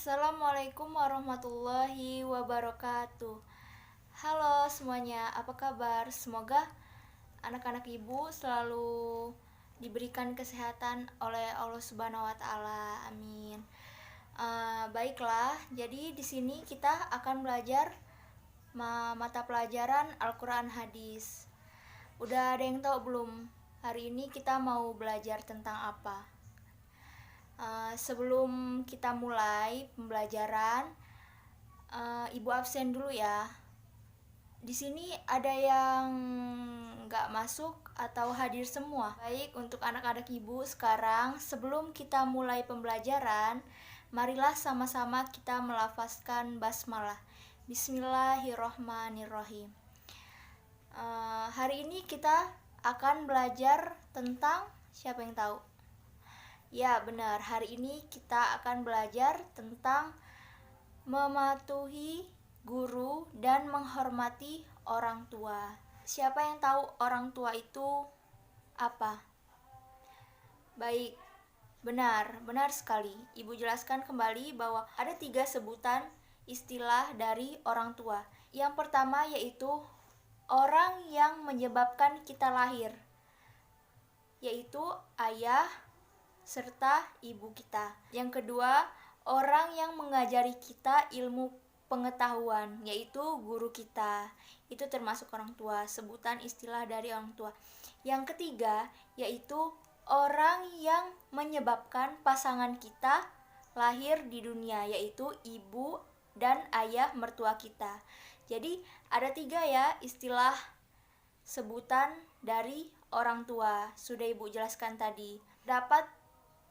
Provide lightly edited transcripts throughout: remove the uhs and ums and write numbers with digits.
Assalamualaikum warahmatullahi wabarakatuh. Halo semuanya, apa kabar? Semoga anak-anak ibu selalu diberikan kesehatan oleh Allah Subhanahu wa Ta'ala. Amin. Baiklah, jadi di sini kita akan belajar mata pelajaran Al-Quran Hadis. Udah ada yang tahu belum? Hari ini kita mau belajar tentang apa? Sebelum kita mulai pembelajaran, ibu absen dulu ya. Di sini ada yang nggak masuk atau hadir semua. Baik, untuk anak-anak ibu sekarang, sebelum kita mulai pembelajaran, marilah sama-sama kita melafazkan basmalah. Bismillahirrohmanirrohim. Hari ini kita akan belajar tentang, siapa yang tahu? Ya benar, hari ini kita akan belajar tentang mematuhi guru dan menghormati orang tua. Siapa yang tahu orang tua itu apa? Baik, benar sekali. Ibu jelaskan kembali bahwa ada 3 sebutan istilah dari orang tua. Yang pertama yaitu orang yang menyebabkan kita lahir, yaitu ayah serta ibu kita. Yang kedua, orang yang mengajari kita ilmu pengetahuan, yaitu guru kita. Itu termasuk orang tua, sebutan istilah dari orang tua. Yang ketiga, yaitu orang yang menyebabkan pasangan kita lahir di dunia, yaitu ibu dan ayah mertua kita. Jadi ada 3 ya istilah sebutan dari orang tua. Sudah ibu jelaskan tadi. Dapat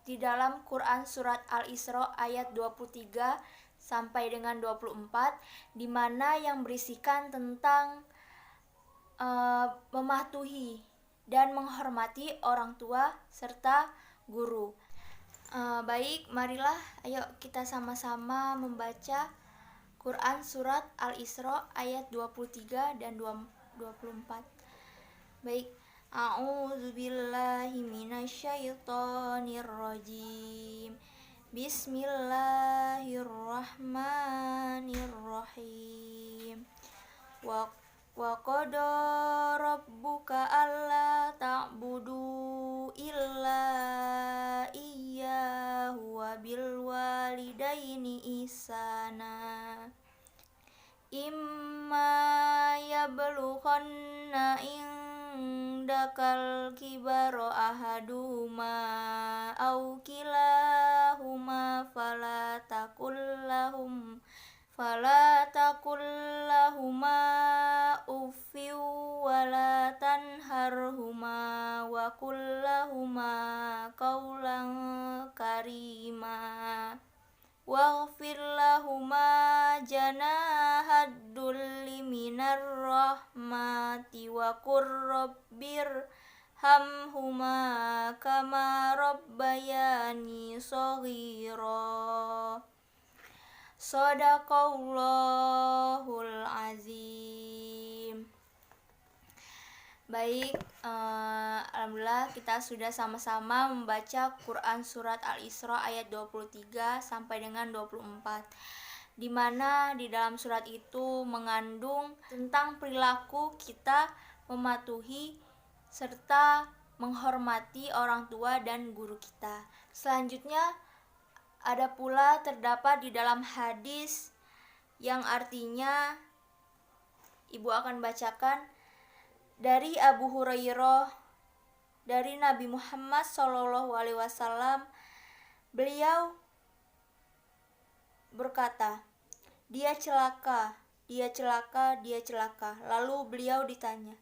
di dalam Quran surat Al-Isra ayat 23 sampai dengan 24, di mana yang berisikan tentang mematuhi dan menghormati orang tua serta guru. Baik, marilah ayo kita sama-sama membaca Quran surat Al-Isra ayat 23 dan 24. Baik. A'udzu billahi minasyaitonir rajim. Bismillahirrahmanirrahim. Wa qada rabbuka alla ta'budu illa iyyahu wa bil walidaini ihsana. Imma yablughanna indakal kibaro ahaduhuma aw kilahuma fala takul lahuma uffi wala tanharhuma wa qul lahuma qawlan karima waghfir lahuma janahad dulli minar rahmati wa qur rabbir hamhuma kama rabbayani shaghira. Shadaqallahul azim. Baik, alhamdulillah kita sudah sama-sama membaca Quran surat Al-Isra ayat 23 sampai dengan 24, di mana di dalam surat itu mengandung tentang perilaku kita mematuhi serta menghormati orang tua dan guru kita. Selanjutnya ada pula terdapat di dalam hadis yang artinya ibu akan bacakan dari Abu Hurairah dari Nabi Muhammad SAW. Beliau berkata, dia celaka. Lalu beliau ditanya,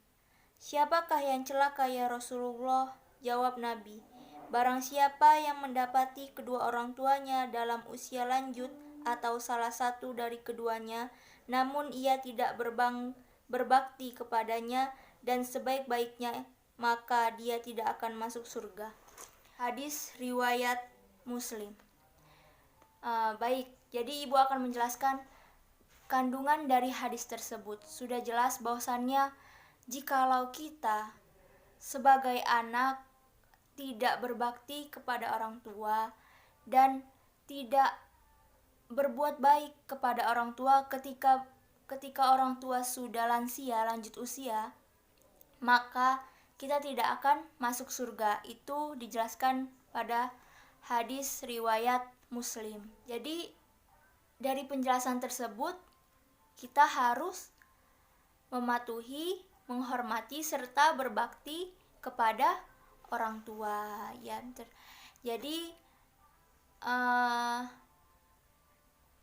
siapakah yang celaka ya Rasulullah? Jawab Nabi, barang siapa yang mendapati kedua orang tuanya dalam usia lanjut atau salah satu dari keduanya, namun ia tidak berbakti kepadanya dan sebaik-baiknya, maka dia tidak akan masuk surga. Hadis riwayat Muslim. Baik, jadi ibu akan menjelaskan kandungan dari hadis tersebut. Sudah jelas bahwasannya jikalau kita sebagai anak tidak berbakti kepada orang tua dan tidak berbuat baik kepada orang tua ketika orang tua sudah lansia, lanjut usia, maka kita tidak akan masuk surga. Itu dijelaskan pada hadis riwayat Muslim. Jadi dari penjelasan tersebut kita harus mematuhi, menghormati serta berbakti kepada orang tua ya. Jadi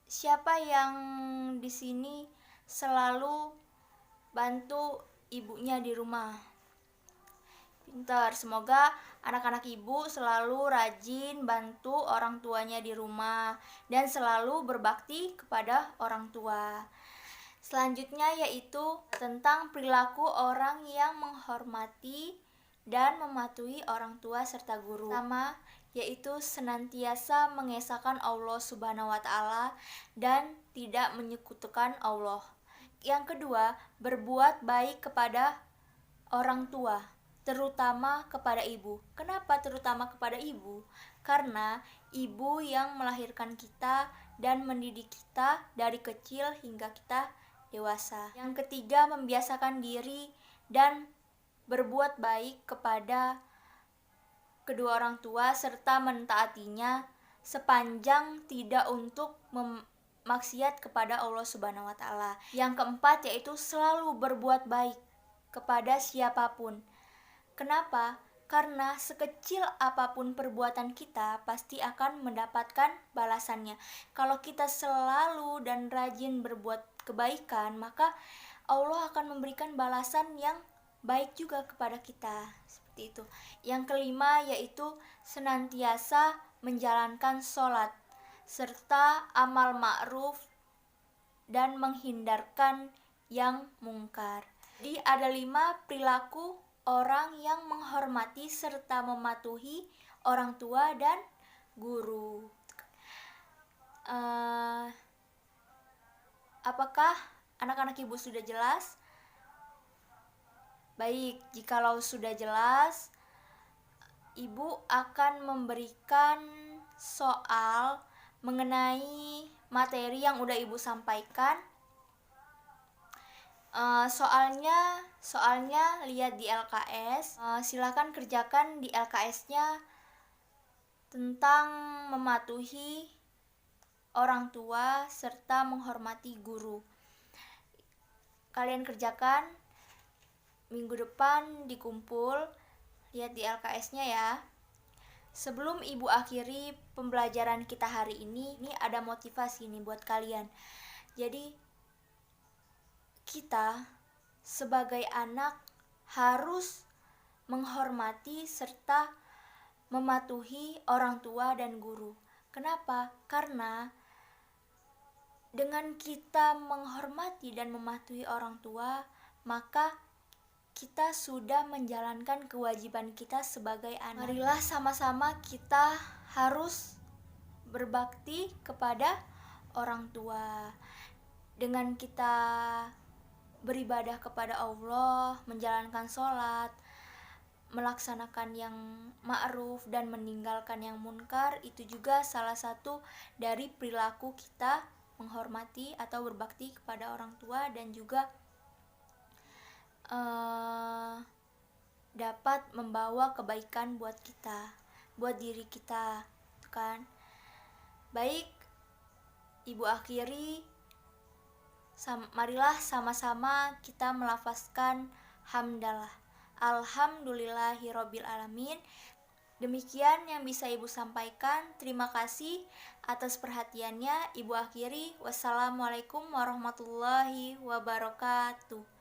siapa yang di sini selalu bantu ibunya di rumah? Pintar. Semoga anak-anak ibu selalu rajin bantu orang tuanya di rumah dan selalu berbakti kepada orang tua. Selanjutnya yaitu tentang perilaku orang yang menghormati dan mematuhi orang tua serta guru. Pertama, yaitu senantiasa mengesahkan Allah Subhanahu wa Ta'ala dan tidak menyekutukan Allah. Yang kedua, berbuat baik kepada orang tua, terutama kepada ibu. Kenapa terutama kepada ibu? Karena ibu yang melahirkan kita dan mendidik kita dari kecil hingga kita dewasa. Yang ketiga, membiasakan diri dan berbuat baik kepada kedua orang tua serta mentaatinya sepanjang tidak untuk maksiat kepada Allah Subhanahu wa Ta'ala. Yang keempat yaitu selalu berbuat baik kepada siapapun. Kenapa? Karena sekecil apapun perbuatan kita pasti akan mendapatkan balasannya. Kalau kita selalu dan rajin berbuat kebaikan, maka Allah akan memberikan balasan yang baik juga kepada kita. Seperti itu. Yang kelima yaitu senantiasa menjalankan sholat serta amal ma'ruf dan menghindarkan yang mungkar. Jadi ada 5 perilaku orang yang menghormati serta mematuhi orang tua dan guru. Apakah anak-anak ibu sudah jelas? Baik, jikalau sudah jelas, ibu akan memberikan soal mengenai materi yang udah ibu sampaikan. Soalnya lihat di LKS. Silakan kerjakan di LKS-nya tentang mematuhi orang tua serta menghormati guru. Kalian kerjakan, minggu depan dikumpul, lihat di LKS-nya ya. Sebelum ibu akhiri pembelajaran kita hari ini ada motivasi nih buat kalian. Jadi kita sebagai anak harus menghormati serta mematuhi orang tua dan guru. Kenapa? Karena dengan kita menghormati dan mematuhi orang tua, maka kita sudah menjalankan kewajiban kita sebagai anak. Marilah sama-sama kita harus berbakti kepada orang tua. Dengan kita beribadah kepada Allah, menjalankan sholat, melaksanakan yang ma'ruf dan meninggalkan yang munkar, itu juga salah satu dari perilaku kita menghormati atau berbakti kepada orang tua dan juga dapat membawa kebaikan buat kita, buat diri kita, kan? Baik, ibu akhiri. Marilah sama-sama kita melafazkan hamdalah. Alhamdulillahirabbil alamin. Demikian yang bisa ibu sampaikan. Terima kasih atas perhatiannya. Ibu akhiri. Wassalamualaikum warahmatullahi wabarakatuh.